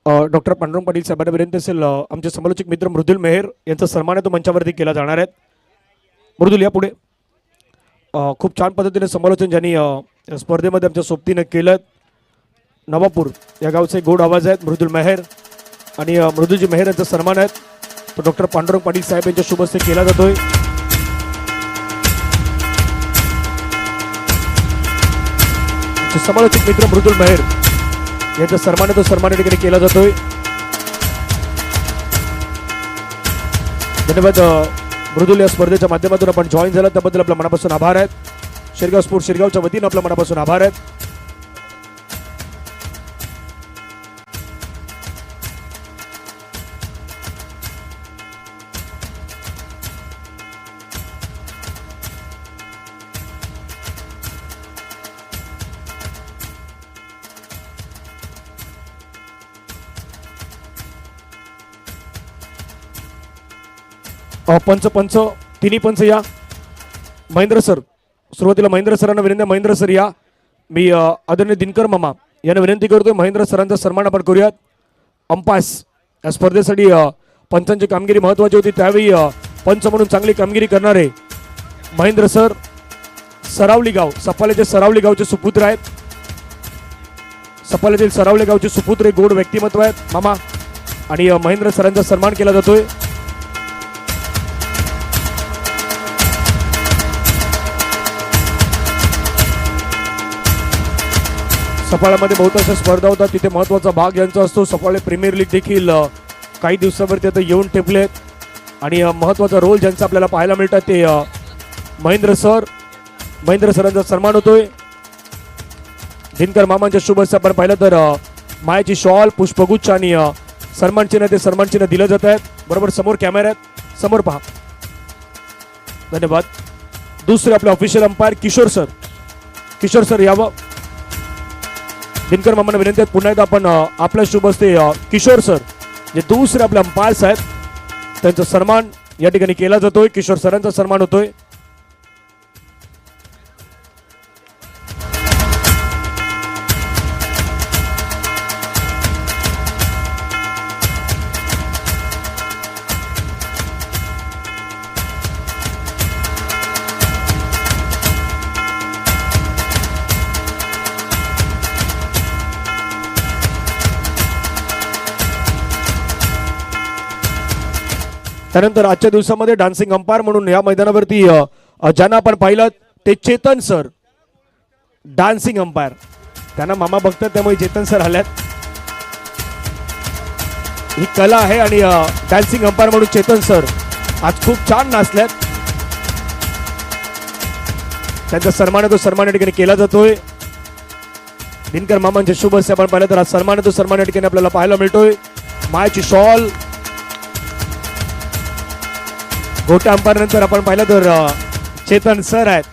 Doctor Pandurang Patil साहेबांना विनंती असेल आमचे समालोचक मित्र मृदुल मेहर यांचा सन्मान आहे तो मंचावरती केला जाणार आहे. मृदुल या पुढे. खूप छान पद्धतीने समालोचन ज्यांनी स्पर्धेमध्ये आमच्या सोबतीनं केलं. नवापूर या गावचे गोड आवाज आहेत मृदुल मेहर आणि मृदुलजी मेहर यांचा सन्मान आहे तो डॉक्टर पांडुरंग पाटील साहेब यांच्या शुभ हस्ते केला जातोय. समालोचक मित्र मृदुल मेहर यांचा सन्मान तो सन्मान ठिकाणी केला जातोय. धन्यवाद मृदुल. या स्पर्धेच्या माध्यमातून आपण जॉईन झाला त्याबद्दल आपल्या मनापासून आभार आहेत. शेरगाव स्पोर्ट्स शेरगावच्या वतीनं आपल्या मनापासून आभार आहेत. पंच तिन्ही पंच या. महेंद्र सर सुरुवातीला महेंद्र सरांना विनंती. महेंद्र सर या. मी आदरणीय दिनकर मामा यांना विनंती करतोय महेंद्र सरांचा सन्मान आपण करूयात. अंपास या स्पर्धेसाठी पंचांची कामगिरी महत्वाची होती त्यावेळी पंच म्हणून चांगली कामगिरी करणारे महेंद्र सर सरावली गाव सफाल्याचे सरावली गावचे सुपुत्र आहेत. सफाल्यातील सरावली गावचे सुपुत्र गोड व्यक्तिमत्व आहेत मामा आणि महेंद्र सरांचा सन्मान केला जातोय. सफाळ्यामध्ये बहुतांश स्पर्धा होतात तिथे महत्त्वाचा भाग यांचा असतो. सफाळे प्रीमियर लीग देखील काही दिवसावरती आता येऊन ठेपलेत आणि महत्त्वाचा रोल ज्यांचा आपल्याला पाहायला मिळतात ते महेंद्र सरांचा सन्मान होतोय. दिनकर मामांच्या शुभ हस्ते आपण पाहिलं तर मायाची शॉल पुष्पगुच्छ आणि सन्मान चिन्ह ते सन्मान चिन्ह दिलं जात आहेत. बरोबर समोर कॅमेरा आहेत समोर पहा. धन्यवाद. दुसरे आपले ऑफिशियल अंपायर किशोर सर यावं. दिनकर मामांना विनंती आहे पुन्हा एकदा आपण आपल्या शुभ हस्ते किशोर सर जे दुसरे आपले अंपायर्स आहेत त्यांचा सन्मान या ठिकाणी केला जातोय. किशोर सरांचा सन्मान होतोय. त्यानंतर आजच्या दिवसामध्ये डान्सिंग अंपायर म्हणून या मैदानावरती ज्यांना आपण पाहिलं ते चेतन सर डान्सिंग अंपायर. त्यांना मामा बघतात त्यामुळे चेतन सर आल्यात. ही कला आहे आणि डान्सिंग अंपायर म्हणून चेतन सर आज खूप छान नाचल्यात. त्यांचा सन्मान तो सन्मान या ठिकाणी केला जातोय. दिनकर मामांचे शुभ हस्ते आपण पाहिलं तर आज सन्मान तो सन्मान या ठिकाणी आपल्याला पाहायला मिळतोय. मायाची शॉल गोट्या अंपायर नंतर आपण पाहिलं तर चेतन सर आहेत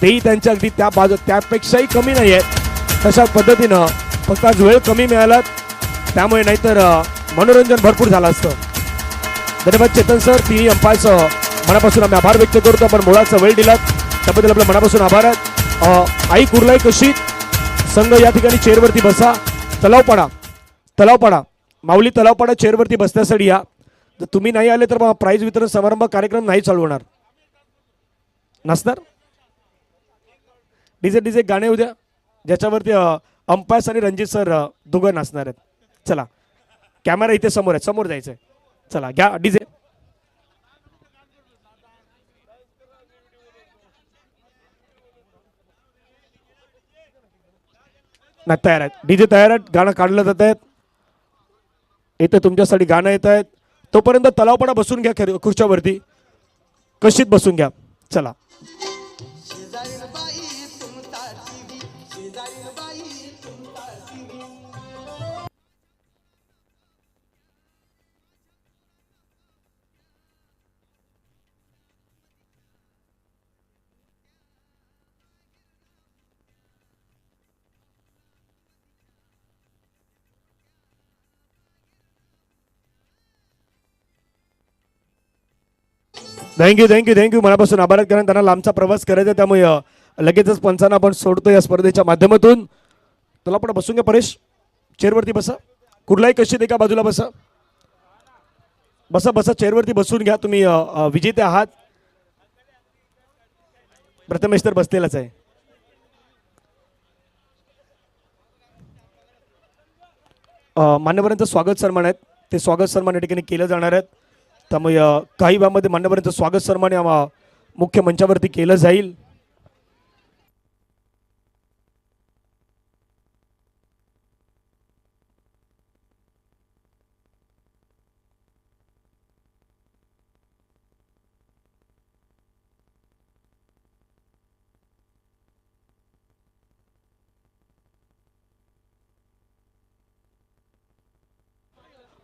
तेही त्यांच्या अगदी त्या बाजू त्यापेक्षाही कमी नाही आहेत. तशा पद्धतीनं फक्त आज वेळ कमी मिळाला त्यामुळे नाहीतर मनोरंजन भरपूर झालं असतं. धन्यवाद चेतन सर. तिन्ही अंपायर्स मनापासून आम्ही आभार व्यक्त करतो. आपण मुळाचा वेळ दिलात त्याबद्दल आपल्या मनापासून आभार आहेत. आई कुर्लाई कशी संघ या ठिकाणी चेअरवरती बसा. तलावपाडा माऊली तलावपाडा चेअरवरती बसण्यासाठी या. जर तुम्ही नाही आले तर मग प्राइज वितरण समारंभ कार्यक्रम नाही चालू होणार. नसणार डीजे गाणे उद्या ज्याच्यावरती अंपायर्स आणि रणजित सर दोघं नाचणार आहेत. चला कॅमेरा इथे समोर आहे समोर जायचंय. चला घ्या डीजे. नाही तयार आहेत डीजे तयार आहेत. गाणं काढलं जात आहेत. इथे तुमच्यासाठी गाणं येत आहेत. तोपर्यंत तलावपणा बसून घ्या खुर्च्यावरती कशीत बसून घ्या. चला थँक्यू मनापासून आभार आहेत. कारण त्यांना लांबचा प्रवास करायचा त्यामुळे लगेचच पंचांना आपण सोडतो या स्पर्धेच्या माध्यमातून. तुला पण बसून घ्या परेश चेअरवरती बसा. कुठलाही कशी एका बाजूला बसा बसा बसा, चेअरवरती बसून घ्या. तुम्ही विजेते आहात. प्रथमेश तर बसलेलाच आहे. मान्यवरांचं स्वागत सन्मान आहेत, ते स्वागत सन्मान या ठिकाणी केलं जाणार आहेत. त्यामुळे काही वेळामध्ये मान्यवरांचं स्वागत सन्मान या मुख्य मंचावरती केलं जाईल.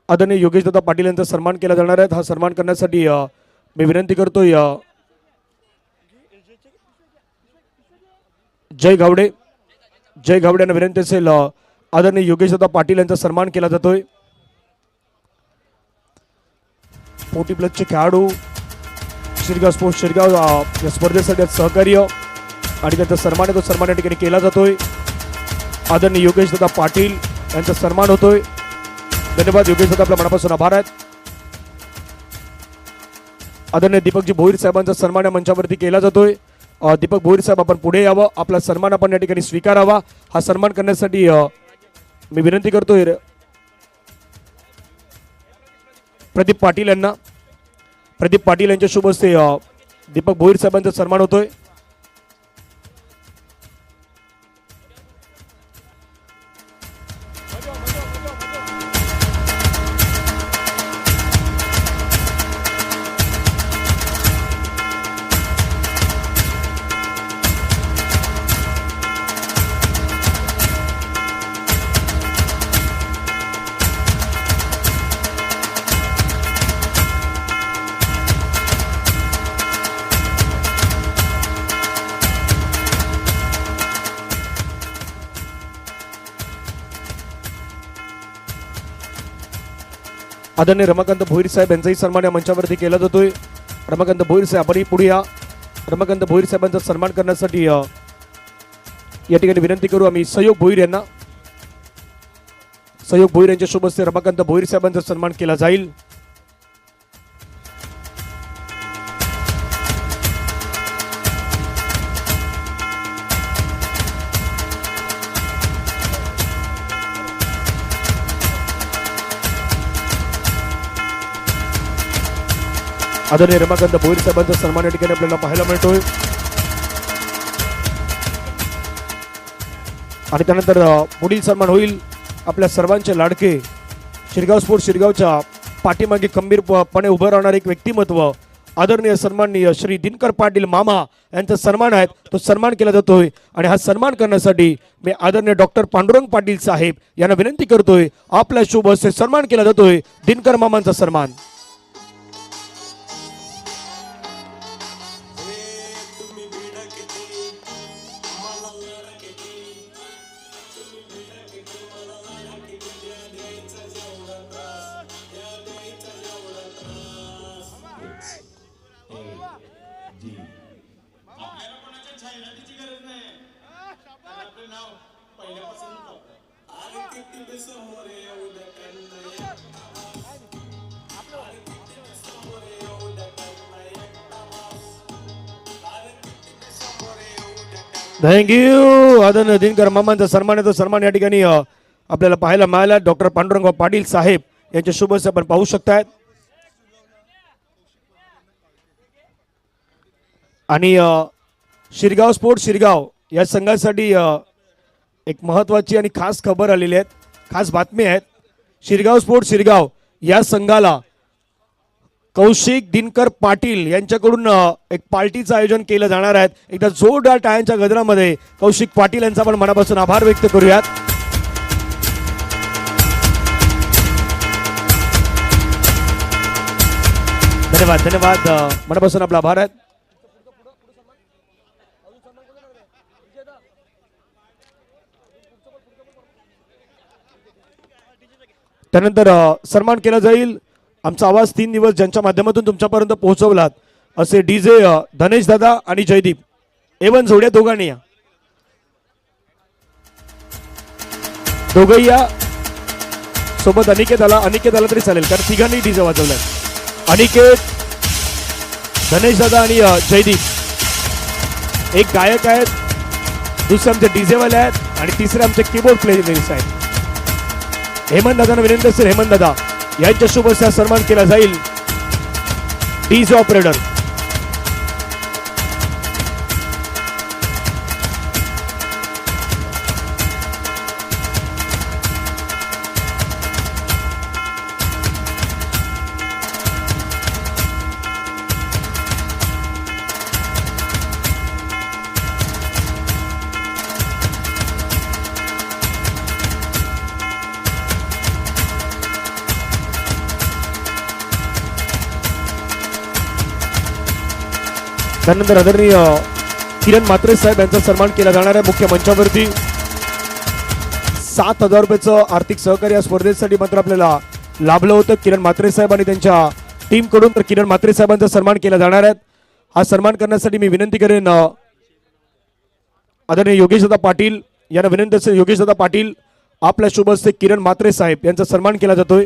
आदरणीय योगेश दादा पाटील यांचा सन्मान केला जाणार आहे. हा सन्मान करण्यासाठी मी विनंती करतोय जय गावडे यांना विनंती असेल. आदरणीय योगेश दादा पाटील यांचा सन्मान केला जातोय. 40+ खेळाडू शिरगाव स्पोर्ट्स शिरगाव या स्पर्धेसाठी सहकार्य आणि त्यांचा सन्मान या ठिकाणी केला जातोय. आदरणीय योगेश दादा पाटील यांचा सन्मान होतोय. धन्यवाद योगेश दादा, आपल्या मनापासून आभार आहेत. आदरणीय दीपकजी भोईर साहेबांचा सन्मान या मंचावरती केला जातोय. दीपक भोईर साहेब, आपण पुढे यावं, आपला सन्मान आपण या ठिकाणी स्वीकारावा. हा सन्मान करण्यासाठी मी विनंती करतोय प्रदीप पाटील यांना. प्रदीप पाटील यांच्या शुभ हस्ते दीपक भोईर साहेबांचा सन्मान होतोय. आदरणीय रमाकांत भोईर साहेब यांचाही सन्मान या मंचावरती केला जातोय. रमाकांत भोईर साहेब आपण पुढे या. रमाकांत भोईर साहेबांचा सन्मान करण्यासाठी या ठिकाणी विनंती करू आम्ही सहयोग भोईर यांना. सहयोग भोईर यांच्या शुभ हस्ते रमाकांत भोईर साहेबांचा सन्मान केला जाईल. आदरणीय रमाकांत भोईर साहेबांचा सन्मान या ठिकाणी आपल्याला पाहायला मिळतोय. आणि त्यानंतर पुढील सन्मान होईल आपल्या सर्वांचे लाडके शिरगाव स्पोर्ट्स शिरगावच्या पाठीमागे खंबीरपणे उभं राहणार एक व्यक्तिमत्व आदरणीय सन्माननीय श्री दिनकर पाटील मामा यांचा सन्मान आहे, तो सन्मान केला जातोय. आणि हा सन्मान करण्यासाठी मी आदरणीय डॉक्टर पांडुरंग पाटील साहेब यांना विनंती करतोय, आपल्या शुभ हस्ते सन्मान केला जातोय दिनकर मामांचा सन्मान. थँक्यू. आदरणीय दिनकर मामांचा सन्मान या ठिकाणी आपल्याला पाहायला मिळाला. डॉक्टर पांडुरंग पाटील साहेब यांच्या शुभ हस्ते आपण पाहू शकताय. आणि शिरगाव स्पोर्ट्स शिरगाव या संघासाठी एक महत्वाची आणि खास खबर आलेली आहे, खास बातमी आहेत. शिरगाव स्पोर्ट्स शिरगाव या संघाला कौशिक दिनकर पाटील यांच्याकडून एक पार्टीचं आयोजन केलं जाणार आहे. एकदा जोरदार टाळ्यांच्या गजरामध्ये कौशिक पाटील यांचा आपण मनापासून आभार व्यक्त करूयात. धन्यवाद मनापासून आपला आभार आहे. त्यानंतर सन्मान केला जाईल. आमचा आवाज 3 दिवस ज्यांच्या माध्यमातून तुमच्यापर्यंत पोहोचवलात असे डीजे धनेश दादा आणि जयदीप एवन जोड्या दोघांनी या. दोघंही या. सोबत अनिकेत आला तरी चालेल, कारण तिघांनी डीजे वाजवलाय. अनिकेत, गणेश दादा आणि जयदीप एक गायक आहेत, दुसरे आमचे डीजे वाले आहेत आणि तिसरे आमचे कीबोर्ड प्लेयर्स आहेत. हेमंत दादांना विनंती असेल, हेमंत दादा यांच्या शुभ हस्ते सन्मान केला जाईल. डीजे ऑपरेटर त्यानंतर आदरणीय किरण म्हात्रे साहेब यांचा सन्मान केला जाणार आहे. मुख्य मंचावरती 7,000 रुपयाचं आर्थिक सहकार्य या स्पर्धेसाठी मात्र आपल्याला लाभलं होतं किरण म्हात्रे साहेब आणि त्यांच्या टीम कडून. तर किरण म्हात्रे साहेबांचा सन्मान केला जाणार आहे. हा सन्मान करण्यासाठी मी विनंती करेन आदरणीय योगेश दादा पाटील यांना विनंती असेल. योगेश दादा पाटील आपल्या शुभ हस्ते किरण म्हात्रे साहेब यांचा सन्मान केला जातोय.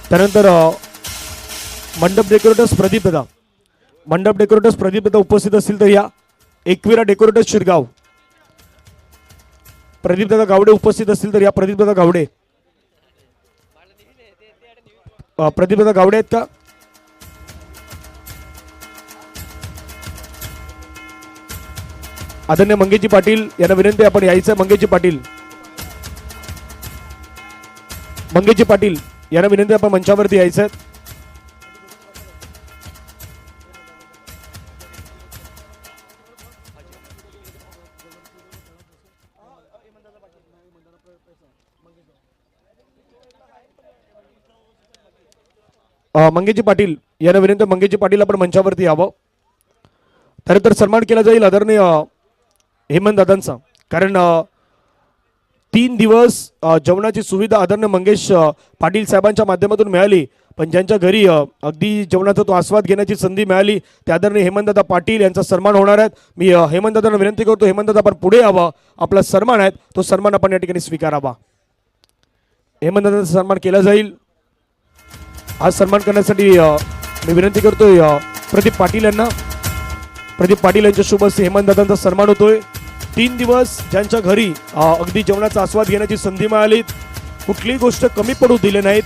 त्यानंतर मंडप डेकोरेटर्स प्रदीप दादा उपस्थित असतील तर या. एकविरा डेकोरेटर्स शिरगाव प्रदीप दादा गावडे उपस्थित असतील तर या. प्रदीप दादा गावडे आहेत का? आदरणीय मंगेशजी पाटील यांना विनंती आपण यायचं. मंगेशजी पाटील यांना विनंती आपण मंचावरती यायचं. मंगेशजी पाटील यांना विनंती, मंगेशजी पाटील आपण मंचावरती यावं. त्यानंतर सन्मान केला जाईल आदरणीय हेमंत दादांचा, कारण 3 दिवस जेवणाची सुविधा आदरणीय मंगेश पाटील साहेबांच्या माध्यमातून मिळाली, पण ज्यांच्या घरी अगदी जेवणाचा तो आस्वाद घेण्याची संधी मिळाली त्या आदरणीय हेमंतदादा पाटील यांचा सन्मान होणार आहे. मी हेमंतदादांना विनंती करतो, हेमंतदादा आपण पुढे यावं. आपला सन्मान आहे तो सन्मान आपण या ठिकाणी स्वीकारावा. हेमंतदादांचा सन्मान केला जाईल. आज सन्मान करण्यासाठी मी विनंती करतोय प्रदीप पाटील यांना. प्रदीप पाटील यांच्या शुभ हस्ते हेमंतदादांचा सन्मान होतोय. 3 दिवस ज्यांच्या घरी अगदी जेवणाचा आस्वाद घेण्याची संधी मिळाली, कुठलीही गोष्ट कमी पडू दिली नाहीत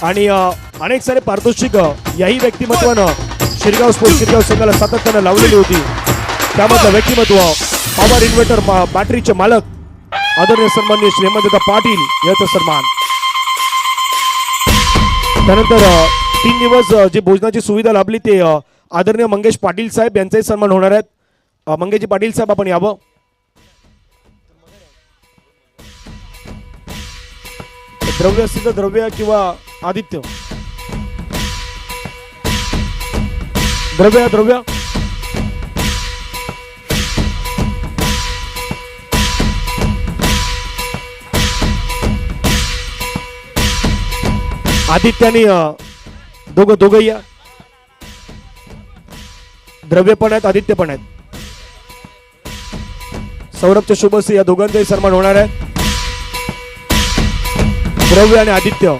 आणि अनेक सारे पारितोषिक याही व्यक्तिमत्वानं शिरगाव स्पोर्ट्स शिरगाव संघाला सातत्यानं लावलेली होती. त्यामधलं व्यक्तिमत्व पॉवर इन्व्हर्टर बॅटरीचे मालक आदरणीय सन्माननीय श्री हेमंतदादा पाटील यांचा सन्मान. त्यानंतर 3 दिवस जी भोजनाची सुविधा लाभली ते आदरणीय मंगेश पाटील साहेब यांचाही सन्मान होणार आहेत. मंगेशजी पाटील साहेब आपण यावं. द्रव्य असतील तर द्रव्य किंवा आदित्य. द्रव्य आदित्यानी दोघं या. द्रव्य पण आहेत, आदित्य पण आहेत. सौरभच्या शुभ हस्ते या दोघांचाही सन्मान होणार आहे. द्रव्य आणि आदित्य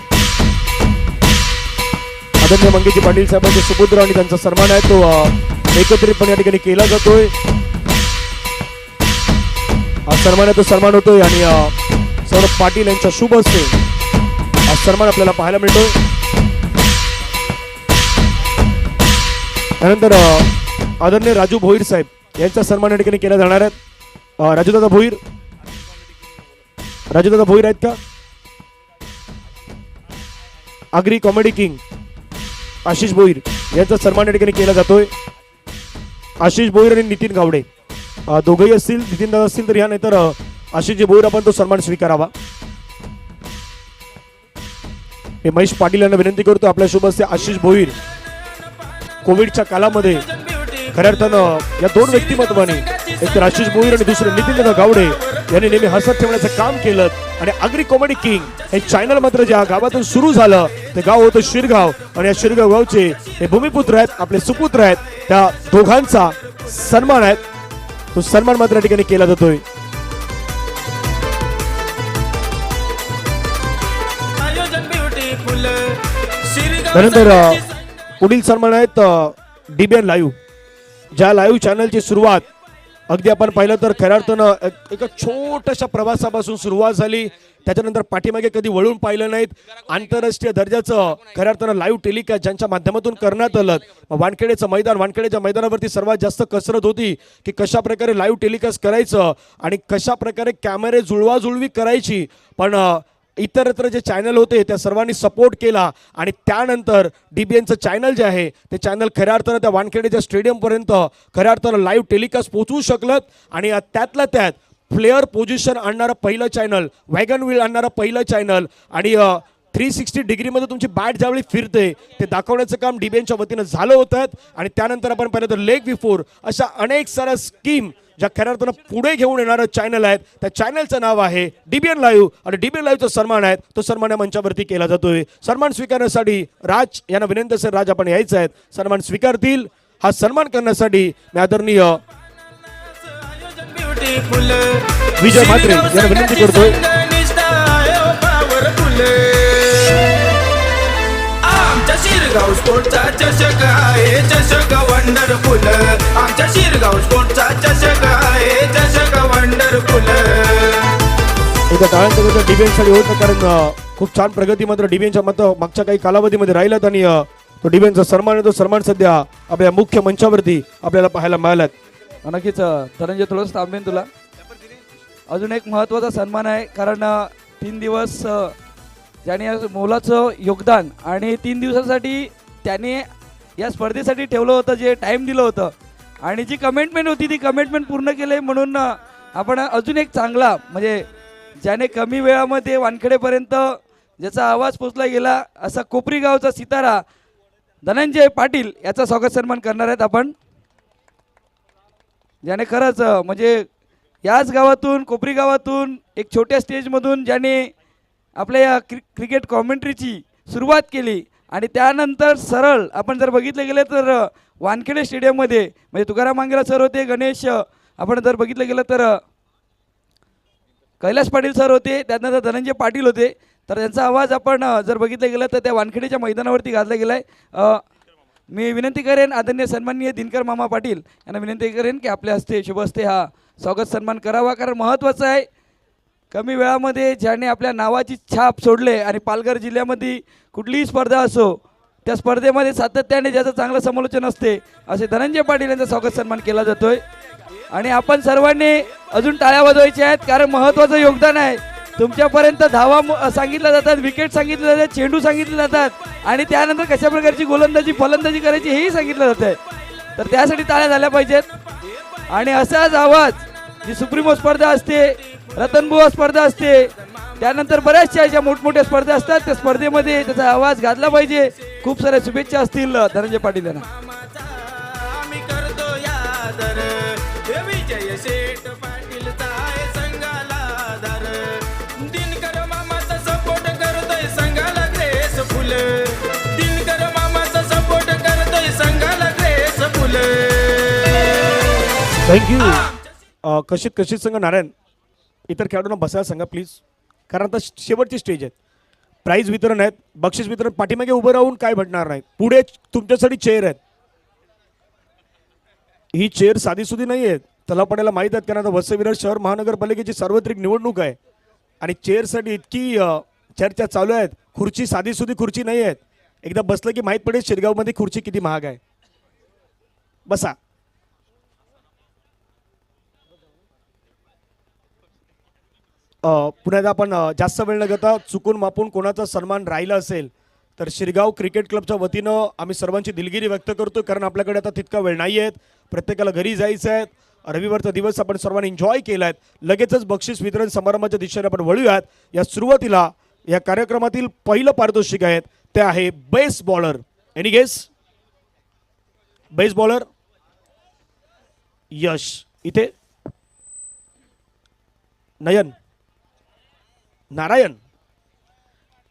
आदरणीय मंगेशजी पाटील साहेबांचे सुपुत्र आणि त्यांचा सन्मान आहे तो एकत्रितपणे या ठिकाणी केला जातोय. सन्मान आहे तो सन्मान होतोय आणि सौरभ पाटील यांच्या शुभ हस्ते हा सन्मान आपल्याला पाहायला मिळतोय. त्यानंतर आदरणीय राजू भोईर साहेब यांचा सन्मान या ठिकाणी केला जाणार आहे. राजूदादा भोईर आहेत का? आगरी कॉमेडी किंग आशिष भोईर यांचा सन्मान या ठिकाणी केला जातोय. आशिष भोईर आणि नितीन गावडे दोघंही असतील, नितीन दादा असतील तर ह्या, नाहीतर आशिषजी भोईर आपण तो सन्मान स्वीकारावा. मी महेश पाटील यांना विनंती करतो आपल्या शुभ हस्ते आशिष भोईर कोविडच्या काळामध्ये खऱ्या अर्थानं या दोन व्यक्तिमत्वाने एक तर आशिष मोहीर आणि दुसरे नितीन गावडे यांनी नेहमी हसत ठेवण्याचं काम केलं आणि आगरी कॉमेडी किंग हे चॅनल मात्र ज्या गावातून सुरू झालं ते गाव होतं शिरगाव आणि या शिरगाव गावचे हे भूमिपुत्र आहेत आपले सुपुत्र आहेत त्या दोघांचा सन्मान आहे तो सन्मान मात्र या ठिकाणी केला जातोय. त्यानंतर पुढील सन्मान आहेत डीबीएन लाईव्ह ज्या लाईव्ह चॅनलची सुरुवात अगदी आपण पाहिलं तर खऱ्या अर्थानं एका छोट्याशा प्रवासापासून सुरुवात झाली. त्याच्यानंतर पाठीमागे कधी वळून पाहिलं नाहीत. आंतरराष्ट्रीय दर्जाचं खऱ्या अर्थानं लाईव्ह टेलिकास्ट ज्यांच्या माध्यमातून करण्यात आलं. वानखेडेचं मैदान वानखेडेच्या मैदानावरती सर्वात जास्त कसरत होती की कशा प्रकारे लाईव्ह टेलिकास्ट करायचं आणि कशा प्रकारे कॅमेरे जुळवाजुळवी करायची. पण इतरत्र जे चॅनल होते त्या सर्वांनी सपोर्ट केला आणि त्यानंतर डीबीएनचं चॅनल जे आहे ते चॅनल खऱ्या अर्थानं त्या वानखेडेच्या स्टेडियमपर्यंत खऱ्या अर्थानं लाईव्ह टेलिकास्ट पोहोचवू शकलं आणि त्यातल्या त्यात प्लेअर पोझिशन आणणारं पहिलं चॅनल वॅगन व्हील आणणारं पहिलं चॅनल आणि 360 डिग्रीमध्ये तुमची बॅट ज्यावेळी फिरते ते दाखवण्याचं काम डीबीएनच्या वतीनं झालं होतं. आणि त्यानंतर आपण पाहिलं तर लेग बिफोर अशा अनेक साऱ्या स्कीम ज्या खऱ्या अर्थानं पुढे घेऊन येणारं चॅनल आहेत त्या चॅनलचं नाव आहे डीबीएन लाईव्ह आणि डीबीएन लाईव्हचा सन्मान आहे तो सन्मान या मंचावरती केला जातोय. सन्मान स्वीकारण्यासाठी राज यांना विनंती असेल राज आपण यायचं आहेत सन्मान स्वीकारतील. हा सन्मान करण्यासाठी मी आदरणीय विजय म्हात्रे यांना विनंती करतोय. आमच्या शिरगाव स्पोर्टचा चषक आहे चषक वंडरफुल आमच्या शिरगाव स्पोर्टचा चषक आहे चषक वंडरफुल. एकदा टाळ्यांचं डीबीएनसाठी होत कारण खूप छान प्रगती मात्र डीबीएनच्या मागच्या काही कालावधीमध्ये राहिल्यात आणि तो डीबीएनचा सन्मान आहे तो सन्मान सध्या आपल्या मुख्य मंचावरती आपल्याला पाहायला मिळालात. नक्कीच धनंजय थोडंसं थांबेन तुला. अजून एक महत्त्वाचा सन्मान आहे कारण 3 दिवस ज्याने मोलाचं योगदान आणि 3 दिवसासाठी त्याने या स्पर्धेसाठी ठेवलं होतं जे टाईम दिलं होतं आणि जी कमिटमेंट होती ती कमिटमेंट पूर्ण केली म्हणून आपण अजून एक चांगला म्हणजे ज्याने कमी वेळामध्ये वानखेडेपर्यंत ज्याचा आवाज पोचला गेला असा कोपरी गावचा सितारा धनंजय पाटील याचा स्वागत सन्मान करणार आहेत आपण. ज्याने खरंच म्हणजे याच गावातून कोपरी गावातून एक छोट्या स्टेजमधून ज्याने आपल्या या क्रिकेट कॉमेंट्रीची सुरुवात केली आणि त्यानंतर सरळ आपण जर बघितलं गेलं तर वानखेडे स्टेडियममध्ये म्हणजे तुकाराम मांगेला सर होते गणेश आपण जर बघितलं गेलं तर कैलास पाटील सर होते त्यानंतर धनंजय पाटील होते तर त्यांचा आवाज आपण जर बघितलं गेलं तर त्या वानखेडेच्या मैदानावरती गाजला गेला आहे. मी विनंती करेन आदरणीय सन्माननीय दिनकर मामा पाटील यांना विनंती करेन की आपल्या हस्ते शुभ हस्ते हा स्वागत सन्मान करावा कारण महत्त्वाचं आहे. कमी वेळामध्ये ज्याने आपल्या नावाची छाप सोडले आणि पालघर जिल्ह्यामध्ये कुठलीही स्पर्धा असो त्या स्पर्धेमध्ये सातत्याने ज्याचं चांगलं समालोचन असते असे धनंजय पाटील यांचा स्वागत सन्मान केला जातोय. आणि आपण सर्वांनी अजून टाळ्या वाजवायच्या आहेत कारण महत्त्वाचं योगदान आहे. तुमच्यापर्यंत धावा सांगितल्या जातात विकेट सांगितले जातात चेंडू सांगितले जातात आणि त्यानंतर कशा प्रकारची गोलंदाजी फलंदाजी करायची हेही सांगितलं जात आहे. तर त्यासाठी टाळ्या झाल्या पाहिजेत. आणि असाच आवाज जी सुप्रीमो स्पर्धा असते रतनबुवा स्पर्धा असते त्यानंतर बऱ्याचशा ज्या मोठमोठ्या स्पर्धा असतात त्या स्पर्धेमध्ये त्याचा आवाज गाजला पाहिजे. खूप साऱ्या शुभेच्छा असतील धनंजय पाटील यांना. आम्ही करतो यादर विजय शेठ पाटीलचा आहे संघाला आधार दिनकर मामाचा सपोर्ट करतोय संघाला ग्रेस फुल दिनकर मामाचा सपोर्ट करतोय संघाला ग्रेस फुल. थँक्यू. कशीत संघ नारायण इतर खेळाडूंना बसायला सांगा प्लीज कारण आता शेवटची स्टेज आहेत. प्राईज वितरण आहेत बक्षीस वितरण पाठीमागे उभं राहून काय भेटणार नाही पुढे तुमच्यासाठी चेअर आहेत. ही चेअर साधीसुधी नाही आहेत तलापड्याला माहीत आहेत कारण आता वसई-विरार शहर महानगरपालिकेची सार्वत्रिक निवडणूक आहे आणि चेअरसाठी इतकी चर्चा चालू आहेत. खुर्ची साधीसुधी खुर्ची नाही आहेत. एकदा बसलं की माहीत पडेल शिरगावमध्ये खुर्ची किती महाग आहे. बसा. पुन्हा आपण जास्त वेळ न घेता चुकून मापून कोणाचा सन्मान राहिला असेल तर शिरगाव क्रिकेट क्लबच्या वतीनं आम्ही सर्वांची दिलगिरी व्यक्त करतो कारण आपल्याकडे आता तितका वेळ नाही आहे. प्रत्येकाला घरी जायचं आहे. रविवारचा दिवस आपण सर्वांनी एन्जॉय केला आहे. लगेचच बक्षीस वितरण समारंभाच्या दिशेने आपण वळूयात. या सुरुवातीला या कार्यक्रमातील पहिलं पारितोषिक आहे ते आहे best bowler. Any guess best bowler Yash, इथे नयन नारायण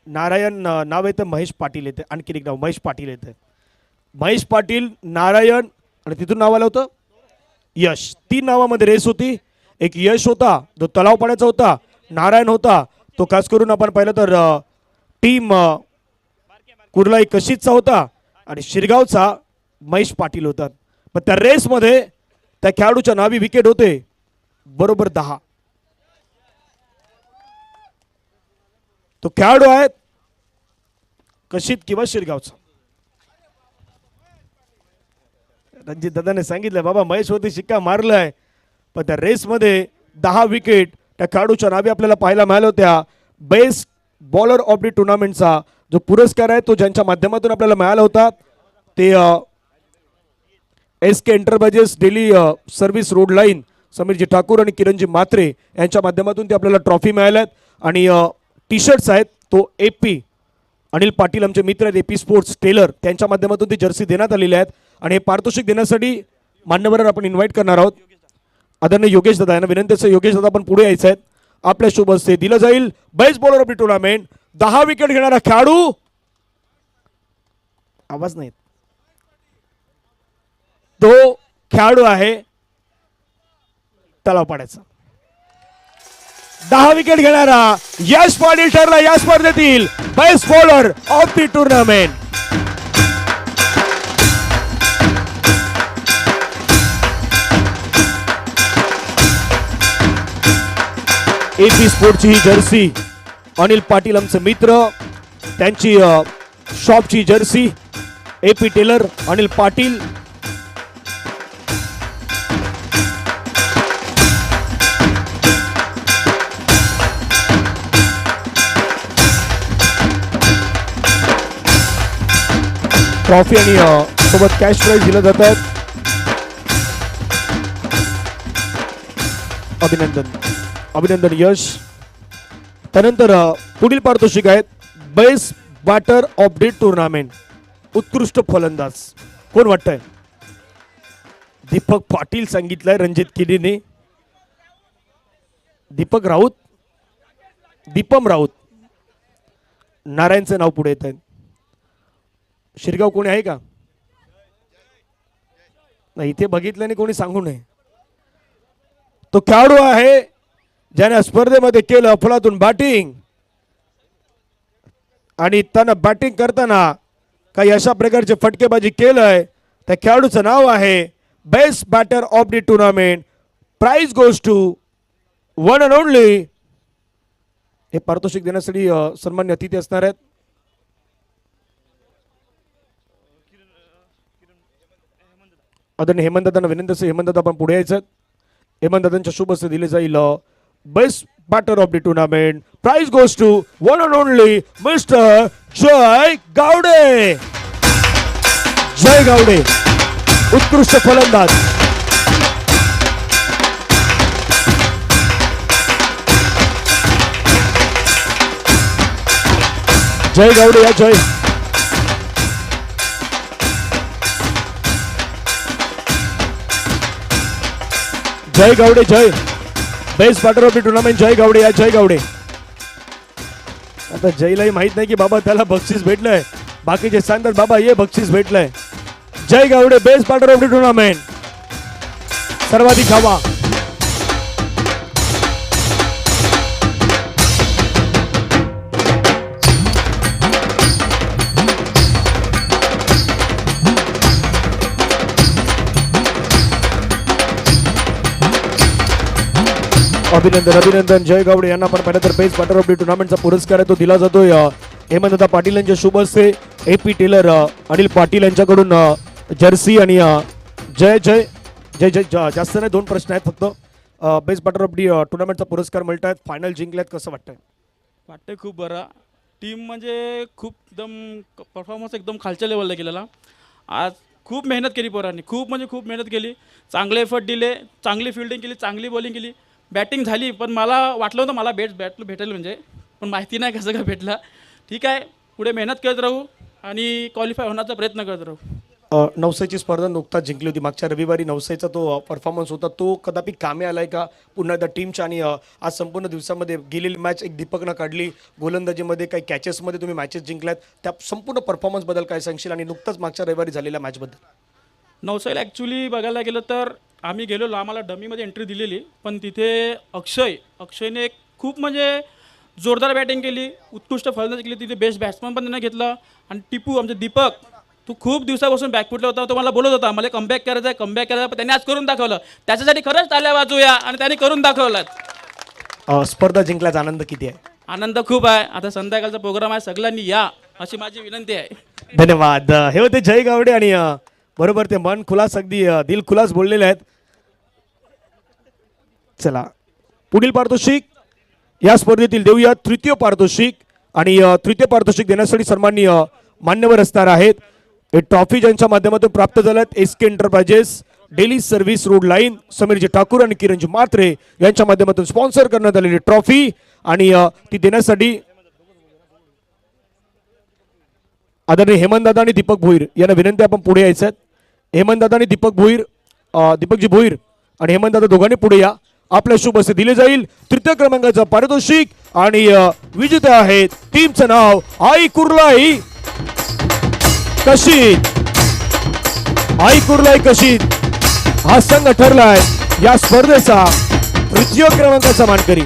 नारायण नाव येतं महेश पाटील येते, आणखी एक नाव महेश पाटील येते. महेश पाटील, नारायण आणि तिथून नाव आलं होतं यश. 3 नावामध्ये रेस होती. एक यश होता जो तलाव पाण्याचा होता, नारायण होता तो खास करून आपण पाहिलं तर टीम कुर्लाई कशीचा होता आणि शिरगावचा महेश पाटील होता. पण त्या रेसमध्ये त्या खेळाडूच्या नावी विकेट होते बरोबर 10. तो खेळाडू आहे कशीत किंवा शिरगावचा. रणजित दादाने सांगितलं बाबा महेश वरती शिक्का मारलाय, पण त्या रेसमध्ये 10 विकेट त्या खेळाडूच्या नावे आपल्याला पाहायला मिळाल्या होत्या. बेस्ट बॉलर ऑफ द टुर्नामेंटचा जो पुरस्कार आहे तो ज्यांच्या माध्यमातून आपल्याला मिळाला होता ते SK enterprises daily service road line Sameerji Thakur आणि किरणजी म्हात्रे यांच्या माध्यमातून ते आपल्याला ट्रॉफी मिळाल्यात. आणि टी शर्ट्स आहेत तो AP अनिल पाटील आमचे मित्र आहेत AP स्पोर्ट्स टेलर त्यांच्या माध्यमातून ती जर्सी देण्यात आलेली आहेत. आणि हे पारितोषिक देण्यासाठी मान्यवरांना आपण इन्व्हाइट करणार आहोत. आदरणीय योगेश दादा यांना विनंती आहे, योगेश दादा आपण पुढे यायचं आहेत. आपल्या शुभ हस्ते दिलं जाईल best bowler of the tournament. 10 wicket घेणारा खेळाडू, आवाज नाही, तो खेळाडू आहे तलाव पाड्याचा. 10 विकेट घेणारा यश पाटील ठरला या स्पर्धेतील best bowler of the tournament. AP स्पोर्टची ही जर्सी अनिल पाटील आमचे मित्र, त्यांची शॉपची jersey AP tailor Anil Patil. Trophy आणि सोबत कॅश प्राइज दिलं जातात. अभिनंदन अभिनंदन यश. त्यानंतर पुढील पारितोषिक आहेत best batter of the tournament, उत्कृष्ट फलंदाज. कोण वाटतंय? दीपक पाटील सांगितलंय रणजित किडीने. दीपक राऊत, दीपम राऊत, नारायणचं नाव पुढे येत आहे. शिरगाव कोणी आहे का? नाही, इथे बघितल्याने कोणी सांगू नये. तो खेळाडू आहे ज्याने स्पर्धेमध्ये केलं अफलातून बॅटिंग आणि त्यांना बॅटिंग करताना काही अशा प्रकारचे फटकेबाजी केलंय. त्या खेळाडूचं नाव आहे best batter of the tournament. Prize goes to one and only. हे पारितोषिक देण्यासाठी सन्मान्य अतिथी असणार आहेत. आदरणीय हेमंत दादांना विनंती असेल, हेमंत दादा आपण पुढे यायचं. हेमंत दादांच्या शुभ हस्ते दिले जाईल best batter of the tournament. Prize goes to one and only mister Jay Gawade. Jay Gawade उत्कृष्ट फलंदाज. जय गावडे या Jay. Jay Gawade Jay. Best batter of the tournament Jay Gawade या जय गावडे. आता जयलाही माहित नाही की बाबा त्याला बक्षीस भेटलंय, बाकीचे सांगतात बाबा ये बक्षीस भेटलंय. Jay Gawade best batter of the tournament. सर्वाधिक हवा. अभिनंदन अभिनंदन जय गावडे यांना आपण पाहिलं तर बेस्ट बॅटर ऑफ द टुर्नामेंटचा पुरस्कार आहे तो दिला जातोय हेमंतदा पाटील यांच्या शुभ हस्ते. AP टेलर अनिल पाटील यांच्याकडून जर्सी आणि जय जय जय जय. जास्त नाही, 2 प्रश्न आहेत फक्त. बेस्ट बॅटर ऑफ द टुर्नामेंटचा पुरस्कार मिळतात, फायनल जिंकल्यात, कसं वाटतंय? वाटतंय खूप बरं. टीम म्हणजे खूप एकदम परफॉर्मन्स एकदम खालच्या लेवलला केलेला. आज खूप मेहनत केली पोरांनी, खूप म्हणजे खूप मेहनत केली. चांगले एफर्ट दिले, चांगली फिल्डिंग केली, चांगली बॉलिंग केली, बॅटिंग झाली. पण मला वाटलं होतं मला बॅट भेटेल म्हणजे, पण माहिती नाही कसं काय भेटला. ठीक आहे, पुढे मेहनत करत राहू आणि क्वालिफाय होण्याचा प्रयत्न करत राहू. नवसाची स्पर्धा नुकताच जिंकली होती. मागच्या रविवारी नवसाचा तो परफॉर्मन्स होता, तो कदापि कामी आलाय का पुन्हा एकदा टीमच्या? आणि आज संपूर्ण दिवसामध्ये गेलेली मॅच एक दीपकनं काढली, गोलंदाजीमध्ये काही कॅचेसमध्ये तुम्ही मॅचेस जिंकल्यात, त्या संपूर्ण परफॉर्मन्सबद्दल काय सांगशील आणि नुकताच मागच्या रविवारी झालेल्या मॅचबद्दल? नवसाईला ॲक्च्युली बघायला गेलं तर आम्ही गेलेलो, आम्हाला डमीमध्ये एंट्री दिलेली, पण तिथे अक्षयने खूप म्हणजे जोरदार बॅटिंग केली, उत्कृष्ट फलंदाजी केली. तिथे बेस्ट बॅट्समन पण त्यांना घेतला. आणि टिपू आमचे दीपक, तो खूप दिवसापासून बॅकफुटला होता, तो मला बोलत होता मला कमबॅक करायचं आहे, पण त्याने आज करून दाखवलं. त्याच्यासाठी खरंच ताल्या वाजूया, आणि त्याने करून दाखवलं. स्पर्धा जिंकल्याचा आनंद किती आहे? आनंद खूप आहे. आता संध्याकाळचा प्रोग्राम आहे, सगळ्यांनी या अशी माझी विनंती आहे. धन्यवाद. हे होते जय गावडे आणि बरोबर ते मन खुलास, अगदी दिल खुलास बोललेले आहेत. चला पुढील पारितोषिक या स्पर्धेतील देऊया तृतीय पारितोषिक. आणि तृतीय पारितोषिक देण्यासाठी सन्माननीय मान्यवर असणार आहेत. हे ट्रॉफी ज्यांच्या माध्यमातून प्राप्त झाल्यात SK enterprises, daily service road line, Sameerji Thakur आणि किरणजी म्हात्रे यांच्या माध्यमातून स्पॉन्सर करण्यात आलेली ट्रॉफी. आणि ती देण्यासाठी आदरणीय हेमंतदादा आणि दीपक भोईर यांना विनंती, आपण पुढे यायचं आहे. हेमंतदादा आणि दीपकजी भोईर आणि हेमंतदादा दोघांनी पुढे या. आपल्या शुभ असे दिले जाईल तृतीय क्रमांकाचं पारितोषिक. आणि विजेते आहेत टीमचं नाव आई कुर्लाई कशीद. आई कुर्लाई कशीद हा संघ ठरलाय या स्पर्धेचा तृतीय क्रमांकाचा मानकरी.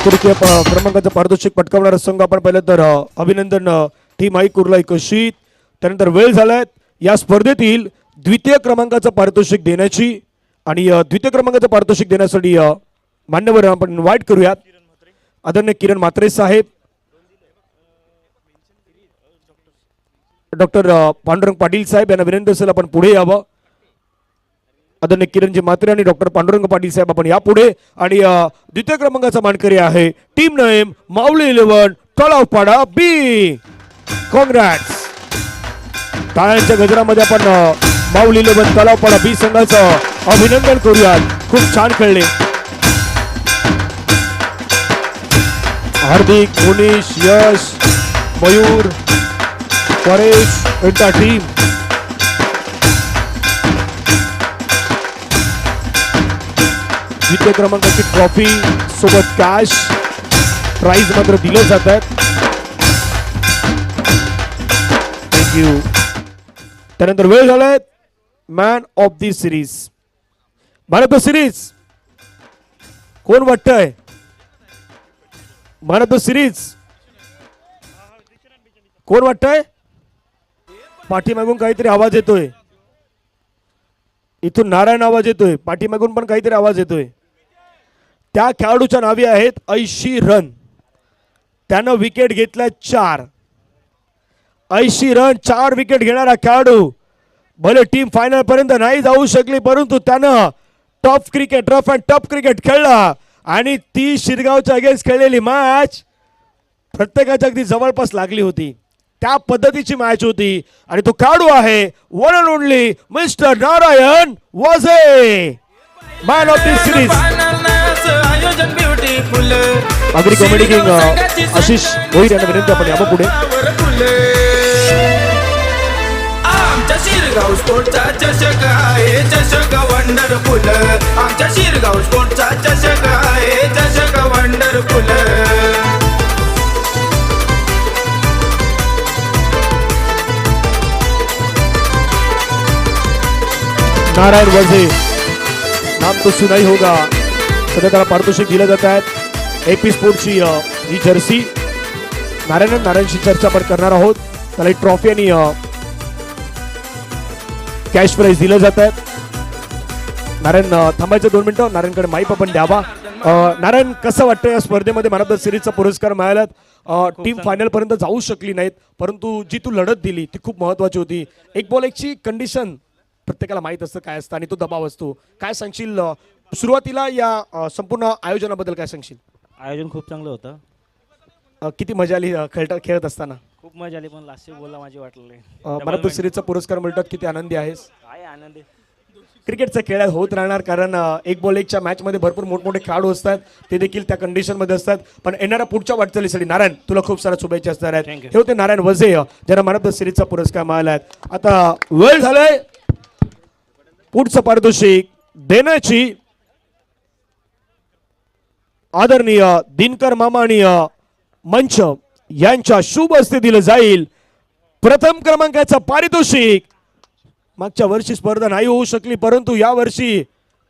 तृतीय क्रमांकाचं पारितोषिक पटकावणारा संघ आपण पाहिलं तर अभिनंदन टीम आई कुर्लाई कशीद. त्यानंतर वेळ झालाय या स्पर्धेतील द्वितीय क्रमांकाचं पारितोषिक देण्याची. आणि द्वितीय क्रमांकाचं पारितोषिक देण्यासाठी मान्यवर आपण इन्व्हाइट करूयात आदरणीय किरण म्हात्रे साहेब, डॉक्टर पांडुरंग पाटील साहेब यांना विनंती असेल आपण पुढे यावं. आदरणीय किरणजी म्हात्रे आणि डॉक्टर पांडुरंग पाटील साहेब आपण यापुढे. आणि द्वितीय क्रमांकाचा मानकरी आहे टीम नेम माऊली 11 तलावपाडा बी. कॉंग्रॅट्स. टाळ्यांच्या गजरामध्ये आपण माऊली 11 तलावपाडा बी संघाचं अभिनंदन करूयात. खूप छान खेळले. हार्दिक, मोनिश, यश, मयूर, परेश यांच्या टीम द्वितीय क्रमांकाची ट्रॉफी सोबत कॅश प्राइज मात्र दिले जात आहेत. थँक्यू. त्यानंतर वेळ झालाय man of the series. Man of the series कोण वाटतंय? मॅन ऑफ द सिरीज कोण वाटतंय? पाठीमागून काहीतरी आवाज येतोय. इथून नारायण आवाज येतोय, पाठीमागून पण काहीतरी आवाज येतोय. त्या खेळाडूच्या नावे आहेत 80 रन. त्यानं विकेट घेतल्या 4. 80 रन, 4 विकेट घेणारा खेळाडू. भले टीम फायनल पर्यंत नाही जाऊ शकली, परंतु त्यानं top cricket, rough and tough cricket खेळला. आणि ती शिरगावच्या अगेन्स्ट खेळलेली मॅच प्रत्येकाच्या अगदी जवळपास लागली होती. त्या पद्धतीची मॅच होती. आणि तो खेळाडू आहे one and only mister Narayan वाजे, मॅन ऑफ द सिरीज. आयोजन beautiful. Agree comedy king Ashish Bhoir यांना विनंती, आपण यावं पुढे. आमच्या शिरगाव स्पोर्टचा चषक आहे, चषक वंडरफुल. आमच्या शिरगाव स्पोर्टचा चषक आहे, चषक वंडरफुल. नारायण वाजे नाम तो सुना ही होगा. सध्या त्याला पारितोषिक दिलं जात आहेत. एपी स्पोर्टची ही जर्सी. नारायणशी चर्चा आपण करणार आहोत. त्याला एक ट्रॉफी आणि कॅश प्राइज दिलं जात आहे. नारायण थांबायचं 2 मिनिटं. नारायणकडे माईप आपण द्यावा. नारायण, कसं वाटतं या स्पर्धेमध्ये मॅन ऑफ द सिरीजचा पुरस्कार मिळालात? टीम फायनल पर्यंत जाऊ शकली नाहीत, परंतु जी तू लढत दिली ती खूप महत्वाची होती. एक बॉल एकची कंडिशन प्रत्येकाला माहित असतं काय असतं आणि तो दबाव असतो. काय सांगशील सुरुवातीला या संपूर्ण आयोजनाबद्दल? काय सांगशील? आयोजन खूप चांगलं होतं. किती मजा आली खेळत असताना? खूप मजा आली पण लास्ट बोलला माझी वाटलं नाही. मला सिरीजचा पुरस्कार मिळतात किती आनंदी आहेस? काय आनंदी. क्रिकेटचा खेळ होत राहणार कारण एक बॉल एकच्या मॅचमध्ये भरपूर मोठमोठे खेळाडू असतात, ते देखील त्या कंडिशनमध्ये असतात. पण येणाऱ्या पुढच्या वाटचालीसाठी नारायण तुला खूप साऱ्या शुभेच्छा असणार आहेत. Thank you. हे होते नारायण वजे ज्यांना मॅन ऑफ द सिरीजचा पुरस्कार मिळाला आहे. आता वेळ झालाय पुढचं पारितोषिक देण्याची. आदरणीय दिनकर मामा आणि मंच यांच्या शुभ हस्ते दिलं जाईल प्रथम क्रमांकाचं पारितोषिक. मागच्या वर्षी स्पर्धा नाही होऊ शकली, परंतु या वर्षी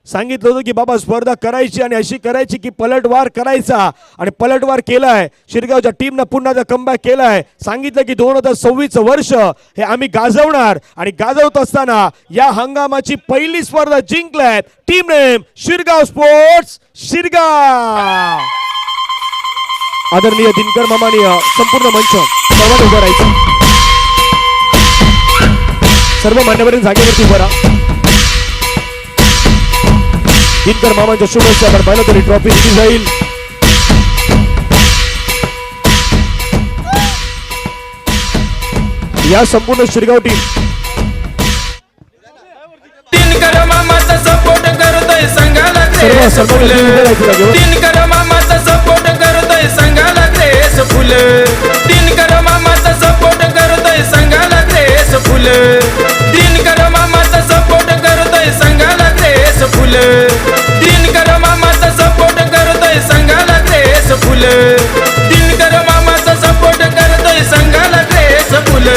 सांगितलं होतं की बाबा स्पर्धा करायची आणि अशी करायची की पलटवार करायचा, आणि पलटवार केलाय. शिरगावच्या टीमनं पुन्हा कमबॅक केलाय. सांगितलं की 2026 वर्ष हे आम्ही गाजवणार, आणि गाजवत असताना या हंगामाची पहिली स्पर्धा जिंकल्यात team name Shirgaon sports Shirgaon. आदरणीय दिनकर मामानी संपूर्ण मंच सर्वात उभं राहायचं. सर्व मान्यवरील जागेवरती उभं राहा. दिनकर मामांच्या शुभेच्छा. आपण पाहिलं तरी ट्रॉफी दिली जाईल. या संपूर्ण शिरगाव टीम दिनकर मामाचा सपोर्ट करतोय संघाला सर्व सर्व दिनकर मामाचा सपोर्ट करतोय संघाला ग्रेस फुल. दिनकर मामाचा सपोर्ट करतोय संघाला ग्रेस फुल. दिनकर मामाचा सपोर्ट करतोय संघाला ग्रेस फुल. दिनकर मामाचा सपोर्ट करतोय संघाला ग्रेस फुल. दिनकर मामाचा सपोर्ट करतोय संघाला ग्रेस फुल.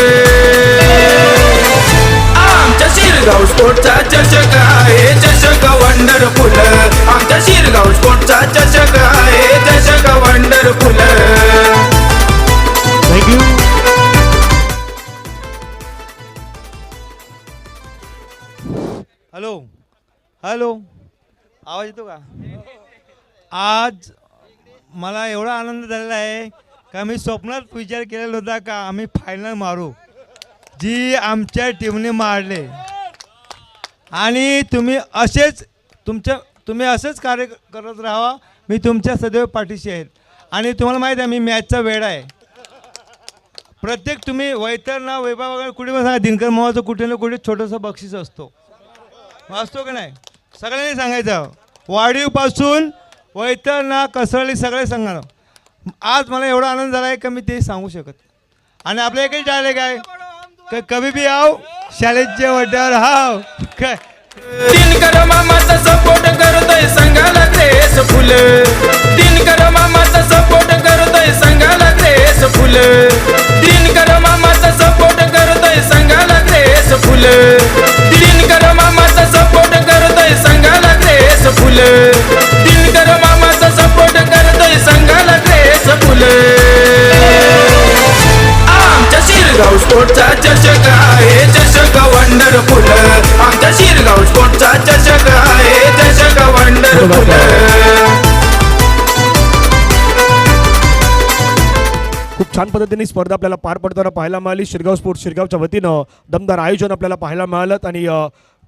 आमच्या शिरगाव स्पोर्टचा चषक आहे चषक वंडरफुल. आमच्या शिरगाव स्पोर्टचा चषक आहे चषक वंडरफुल. थँक्यू. हॅलो हॅलो, आवाज येतो का? आज मला एवढा आनंद झालेला आहे का मी स्वप्नात विचार केलेला होता का आम्ही फायनल मारू, जी आमच्या टीमने मारले. आणि तुम्ही असंच कार्य करत राहा. मी तुमच्या सदैव पाठीशी आहे. आणि तुम्हाला माहीत आहे मी मॅचचा वेळ आहे. प्रत्येक तुम्ही वैतरणा वैभव वगैरे कुठे पण सांगा, दिनकर मामाचं कुठे ना कुठे छोटंसं बक्षीस असतो की नाही. सगळ्यांनी सांगायचं, वाढीवपासून वैतरणा कसरली सगळे सांगा. आज मला एवढा आनंद झाला आहे का मी ते सांगू शकत. आणि आपल्या एकच डायलॉग आहे, कभी भी आओ शाळेच्या वड्यावर हाव काय. दिनकर मामाचा सपोर्ट करतोय संघाला ग्रेस फुल. दिनकर मामाचा सपोर्ट करतोय संघाला ग्रेस फुल. दिनकर मामाचा सपोर्ट करतोय संघाला ग्रेस फुल. दिनकर मामाचा सपोर्ट करतोय संघाला ग्रेस फुल. दिनकर मामाचा सपोर्ट करतोय संघाला ग्रेस फुल. आमच्या शिरगाव स्पोर्टचा चषक आहे चषक वंडरफुल. आमच्या शिरगाव स्पोर्टचा चषक आहे चषक वंडरफुल. खूप छान पद्धतीने स्पर्धा आपल्याला पार पडताना पाहायला मिळाली. शिरगाव स्पोर्ट्स शिरगावच्या वतीनं दमदार आयोजन आपल्याला पाहायला मिळालं. आणि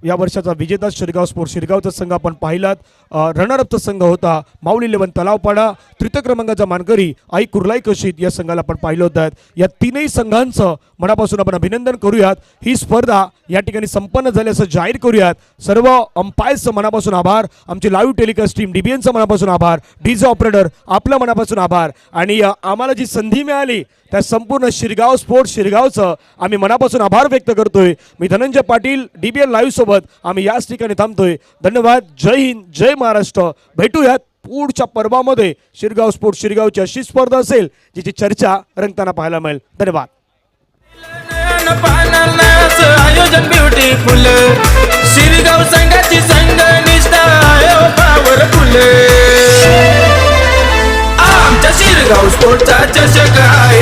या वर्षाचा विजेता शिरगाव स्पोर्ट्स शिरगावचा संघ आपण पाहिलात. रनरअपचा संघ होता माऊली 11 तलावपाडा. तृतीय क्रमांकाचा मानकरी आई कुर्लाई कशीत या संघाला आपण पाहिलं होतं. या तीनही संघांचं मनापासून आपण अभिनंदन करूयात. ही स्पर्धा या ठिकाणी संपन्न झाली असं जाहीर करूयात. सर्व अंपायर्सचं मनापासून आभार. आमची लाईव्ह टेलिकास्ट टीम DBNचं मनापासून आभार. डीजे ऑपरेटर आपलं मनापासून आभार. आणि आम्हाला जी संधी मिळाली त्या संपूर्ण शिरगाव स्पोर्ट्स शिरगावचं आम्ही मनापासून आभार व्यक्त करतोय. मी धनंजय पाटील DBN लाईव्ह सोबत आम्ही याच ठिकाणी थांबतोय. धन्यवाद. जय हिंद, जय महाराष्ट्र. भेटूयात पुढच्या पर्वामध्ये. शिरगाव स्पोर्ट्स शिरगावची अशी स्पर्धा असेल जिची चर्चा रंगताना पाहायला मिळेल. धन्यवाद. आयोजन ब्युटिफुल. शिरगाव संघाची संघ निष्ठा पॉवरफुल. आमच्या शिरगाव स्पोर्टचा चषक आहे